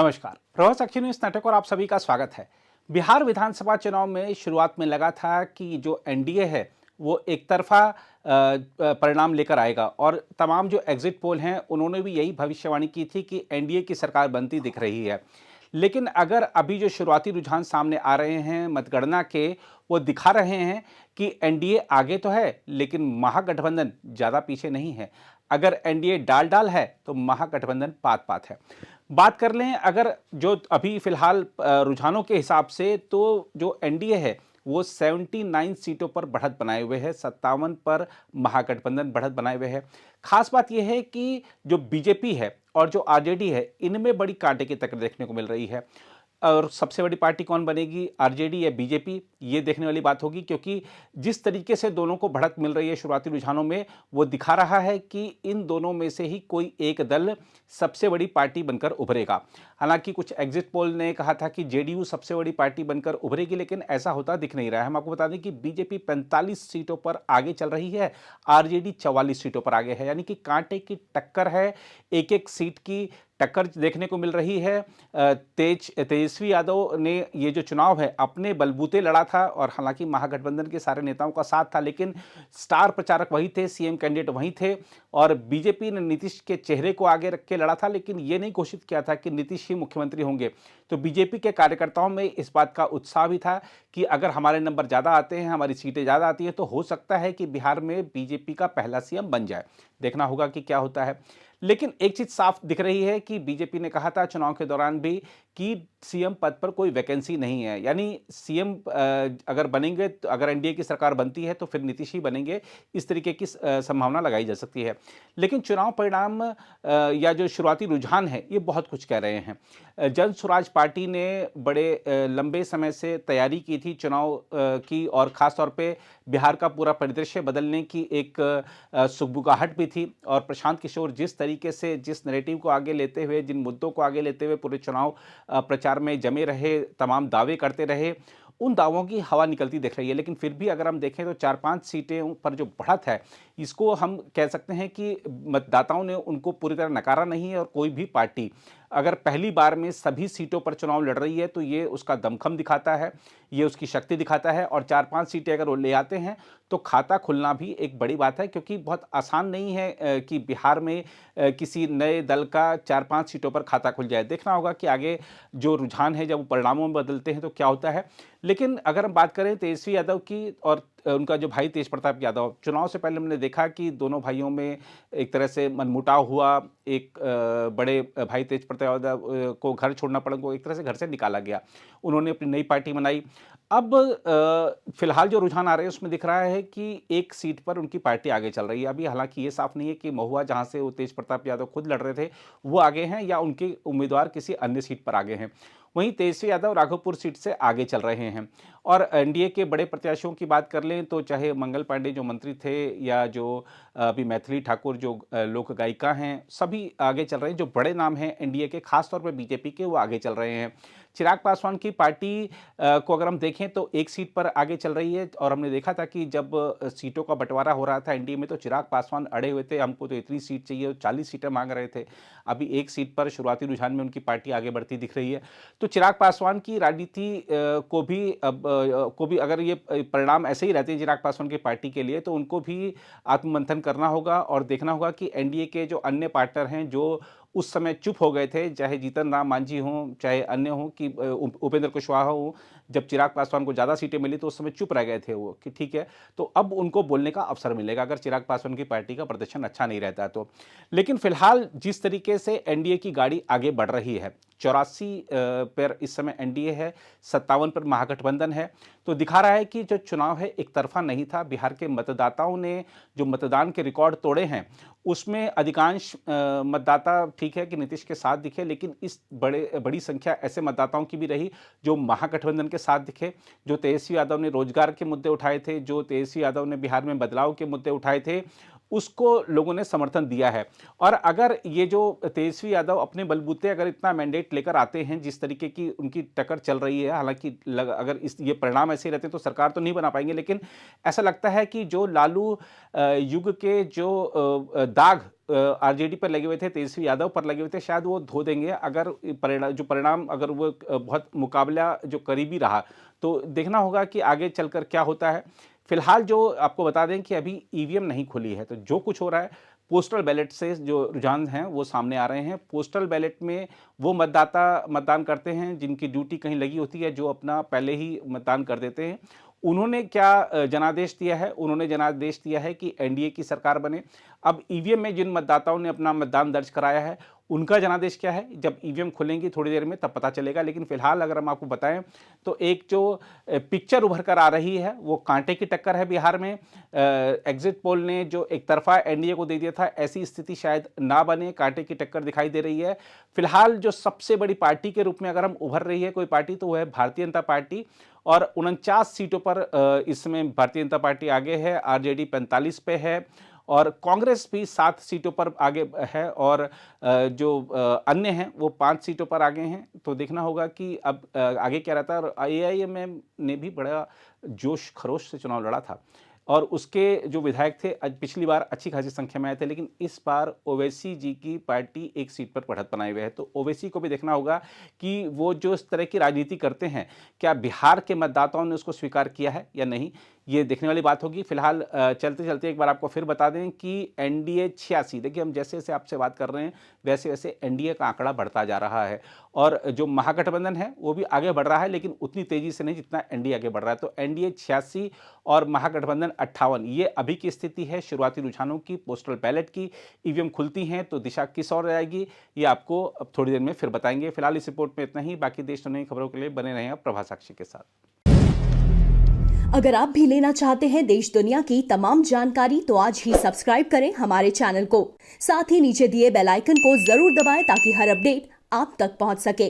नमस्कार। प्रवाह साक्षी न्यूज नाटक और आप सभी का स्वागत है। बिहार विधानसभा चुनाव में शुरुआत में लगा था कि जो एनडीए है वो एक तरफा परिणाम लेकर आएगा और तमाम जो एग्जिट पोल हैं उन्होंने भी यही भविष्यवाणी की थी कि एनडीए की सरकार बनती दिख रही है। लेकिन अगर अभी जो शुरुआती रुझान सामने आ रहे हैं मतगणना के, वो दिखा रहे हैं कि एनडीए आगे तो है लेकिन महागठबंधन ज़्यादा पीछे नहीं है। अगर एनडीए डाल डाल है तो महागठबंधन पात पात है। बात कर लें अगर जो अभी फिलहाल रुझानों के हिसाब से, तो जो एनडीए है वो 79 सीटों पर बढ़त बनाए हुए है, 57 पर महागठबंधन बढ़त बनाए हुए है। खास बात यह है कि जो बीजेपी है और जो आरजेडी है, इनमें बड़ी कांटे की टक्कर देखने को मिल रही है। और सबसे बड़ी पार्टी कौन बनेगी, आरजेडी या बीजेपी, ये देखने वाली बात होगी, क्योंकि जिस तरीके से दोनों को बढ़त मिल रही है शुरुआती रुझानों में, वो दिखा रहा है कि इन दोनों में से ही कोई एक दल सबसे बड़ी पार्टी बनकर उभरेगा। हालांकि कुछ एग्जिट पोल ने कहा था कि जेडीयू सबसे बड़ी पार्टी बनकर उभरेगी, लेकिन ऐसा होता दिख नहीं रहा है। हम आपको बता दें कि बीजेपी 45 सीटों पर आगे चल रही है, आरजेडी 44 सीटों पर आगे है, यानी कि कांटे की टक्कर है। एक एक सीट की टक्कर देखने को मिल रही है। तेजस्वी यादव ने ये जो चुनाव है अपने बलबूते लड़ा था, और हालांकि महागठबंधन के सारे नेताओं का साथ था, लेकिन स्टार प्रचारक वही थे, सीएम कैंडिडेट वही थे। और बीजेपी ने नीतीश के चेहरे को आगे रख के लड़ा था, लेकिन ये नहीं घोषित किया था कि नीतीश ही मुख्यमंत्री होंगे। तो बीजेपी के कार्यकर्ताओं में इस बात का उत्साह भी था कि अगर हमारे नंबर ज़्यादा आते हैं, हमारी सीटें ज़्यादा आती हैं, तो हो सकता है कि बिहार में बीजेपी का पहला सीएम बन जाए। देखना होगा कि क्या होता है। लेकिन एक चीज साफ दिख रही है कि बीजेपी ने कहा था चुनाव के दौरान भी कि सीएम पद पर कोई वैकेंसी नहीं है, यानी सीएम अगर बनेंगे, तो अगर एनडीए की सरकार बनती है तो फिर नीतीश ही बनेंगे, इस तरीके की संभावना लगाई जा सकती है। लेकिन चुनाव परिणाम या जो शुरुआती रुझान है ये बहुत कुछ कह रहे हैं। जन स्वराज पार्टी ने बड़े लंबे समय से तैयारी की थी चुनाव की, और खासतौर पे बिहार का पूरा परिदृश्य बदलने की एक सुगबुगाहट भी थी। और प्रशांत किशोर जिस तरीके से, जिस नैरेटिव को आगे लेते हुए, जिन मुद्दों को आगे लेते हुए पूरे चुनाव प्रचार में जमे रहे, तमाम दावे करते रहे, उन दावों की हवा निकलती दिख रही है। लेकिन फिर भी अगर हम देखें तो 4-5 सीटें पर जो बढ़त है, इसको हम कह सकते हैं कि मतदाताओं ने उनको पूरी तरह नकारा नहीं है। और कोई भी पार्टी अगर पहली बार में सभी सीटों पर चुनाव लड़ रही है तो ये उसका दमखम दिखाता है, ये उसकी शक्ति दिखाता है। और 4-5 सीटें अगर वो ले आते हैं तो खाता खुलना भी एक बड़ी बात है, क्योंकि बहुत आसान नहीं है कि बिहार में किसी नए दल का 4-5 सीटों पर खाता खुल जाए। देखना होगा कि आगे जो रुझान है जब वो परिणामों में बदलते हैं तो क्या होता है। लेकिन अगर हम बात करें तेजस्वी यादव की और उनका जो भाई तेज प्रताप यादव, चुनाव से पहले हमने देखा कि दोनों भाइयों में एक तरह से मनमुटाव हुआ। एक बड़े भाई तेज प्रताप यादव को घर छोड़ना पड़ा, उनको एक तरह से घर से निकाला गया, उन्होंने अपनी नई पार्टी बनाई। अब फिलहाल जो रुझान आ रहे हैं उसमें दिख रहा है कि एक सीट पर उनकी पार्टी आगे चल रही है। अभी हालांकि ये साफ नहीं है कि महुआ, जहां से वो तेज प्रताप यादव खुद लड़ रहे थे, वो आगे हैं या उनके उम्मीदवार किसी अन्य सीट पर आगे हैं। वहीं तेजस्वी यादव राघोपुर सीट से आगे चल रहे हैं। और एनडीए के बड़े प्रत्याशियों की बात कर लें तो चाहे मंगल पांडे जो मंत्री थे, या जो अभी मैथिली ठाकुर जो लोक गायिका हैं, सभी आगे चल रहे हैं। जो बड़े नाम हैं एनडीए के, खासतौर पर बीजेपी के, वो आगे चल रहे हैं। चिराग पासवान की पार्टी को अगर हम देखें तो एक सीट पर आगे चल रही है। और हमने देखा था कि जब सीटों का बंटवारा हो रहा था एनडीए में, तो चिराग पासवान अड़े हुए थे, हमको तो इतनी सीट चाहिए, 40 सीटें मांग रहे थे। अभी एक सीट पर शुरुआती रुझान में उनकी पार्टी आगे बढ़ती दिख रही है। तो चिराग पासवान की राजनीति को भी अगर ये परिणाम ऐसे ही रहते हैं चिराग पासवान की पार्टी के लिए, तो उनको भी आत्ममंथन करना होगा और देखना होगा कि एनडीए के जो अन्य पार्टनर हैं, जो उस समय चुप हो गए थे, चाहे जीतन राम मांझी हों, चाहे अन्य हों, कि उपेंद्र कुशवाहा हों, जब चिराग पासवान को ज़्यादा सीटें मिली तो उस समय चुप रह गए थे वो, कि ठीक है, तो अब उनको बोलने का अवसर मिलेगा अगर चिराग पासवान की पार्टी का प्रदर्शन अच्छा नहीं रहता तो। लेकिन फिलहाल जिस तरीके से एनडीए की गाड़ी आगे बढ़ रही है, 84 पर इस समय एनडीए है, 57 पर महागठबंधन है, तो दिखा रहा है कि जो चुनाव है एक तरफा नहीं था। बिहार के मतदाताओं ने जो मतदान के रिकॉर्ड तोड़े हैं, उसमें अधिकांश मतदाता, ठीक है कि नीतीश के साथ दिखे, लेकिन इस बड़ी संख्या ऐसे मतदाताओं की भी रही जो महागठबंधन के साथ दिखे। जो तेजस्वी यादव ने रोजगार के मुद्दे उठाए थे, जो तेजस्वी यादव ने बिहार में बदलाव के मुद्दे उठाए थे, उसको लोगों ने समर्थन दिया है। और अगर ये जो तेजस्वी यादव अपने बलबूते अगर इतना मैंडेट लेकर आते हैं, जिस तरीके की उनकी टक्कर चल रही है, हालांकि अगर ये परिणाम ऐसे रहते तो सरकार तो नहीं बना पाएंगे, लेकिन ऐसा लगता है कि जो लालू युग के जो दाग आरजेडी पर लगे हुए थे, तेजस्वी यादव पर लगे हुए थे, शायद वो धो देंगे अगर परिणाम अगर वो बहुत मुकाबला जो करीबी रहा। तो देखना होगा कि आगे चलकर क्या होता है। फिलहाल जो आपको बता दें कि अभी ईवीएम नहीं खुली है, तो जो कुछ हो रहा है पोस्टल बैलेट से जो रुझान हैं वो सामने आ रहे हैं। पोस्टल बैलेट में वो मतदाता मतदान करते हैं जिनकी ड्यूटी कहीं लगी होती है, जो अपना पहले ही मतदान कर देते हैं। उन्होंने क्या जनादेश दिया है? उन्होंने जनादेश दिया है कि एनडीए की सरकार बने। अब ईवीएम में जिन मतदाताओं ने अपना मतदान दर्ज कराया है, उनका जनादेश क्या है? जब ईवीएम खुलेंगी थोड़ी देर में तब पता चलेगा। लेकिन फिलहाल अगर हम आपको बताएं तो एक जो पिक्चर उभर कर आ रही है वो कांटे की टक्कर है बिहार में। एग्जिट पोल ने जो एक तरफा एनडीए को दे दिया था, ऐसी स्थिति शायद ना बने, कांटे की टक्कर दिखाई दे रही है। फिलहाल जो सबसे बड़ी पार्टी के रूप में अगर हम उभर रही है कोई पार्टी, तो वो है भारतीय जनता पार्टी। और 49 सीटों पर इसमें भारतीय जनता पार्टी आगे है, आरजेडी 45 पे है और कांग्रेस भी 7 सीटों पर आगे है और जो अन्य हैं वो 5 सीटों पर आगे हैं। तो देखना होगा कि अब आगे क्या रहता है। और AIMM ने भी बड़ा जोश खरोश से चुनाव लड़ा था और उसके जो विधायक थे पिछली बार अच्छी खासी संख्या में आए थे, लेकिन इस बार ओवैसी जी की पार्टी एक सीट पर बढ़त बनाए हुए है। तो ओवैसी को भी देखना होगा कि वो जो इस तरह की राजनीति करते हैं, क्या बिहार के मतदाताओं ने उसको स्वीकार किया है या नहीं, ये देखने वाली बात होगी। फिलहाल चलते चलते एक बार आपको फिर बता दें कि एनडीए 86, देखिए हम जैसे जैसे आपसे बात कर रहे हैं वैसे वैसे एनडीए का आंकड़ा बढ़ता जा रहा है और जो महागठबंधन है वो भी आगे बढ़ रहा है, लेकिन उतनी तेजी से नहीं जितना एनडीए आगे बढ़ रहा है। तो एनडीए 86 और महागठबंधन 58, ये अभी की स्थिति है शुरुआती रुझानों की, पोस्टल बैलेट की। ईवीएम खुलती हैं तो दिशा किस ओर जाएगी ये आपको अब थोड़ी देर में फिर बताएंगे। फिलहाल इस रिपोर्ट में इतना ही। बाकी देश दुनिया की खबरों के लिए बने रहें प्रभा साक्षी के साथ। अगर आप भी लेना चाहते हैं देश दुनिया की तमाम जानकारी तो आज ही सब्सक्राइब करें हमारे चैनल को। साथ ही नीचे दिए बेल आइकन को जरूर दबाएं ताकि हर अपडेट आप तक पहुंच सके।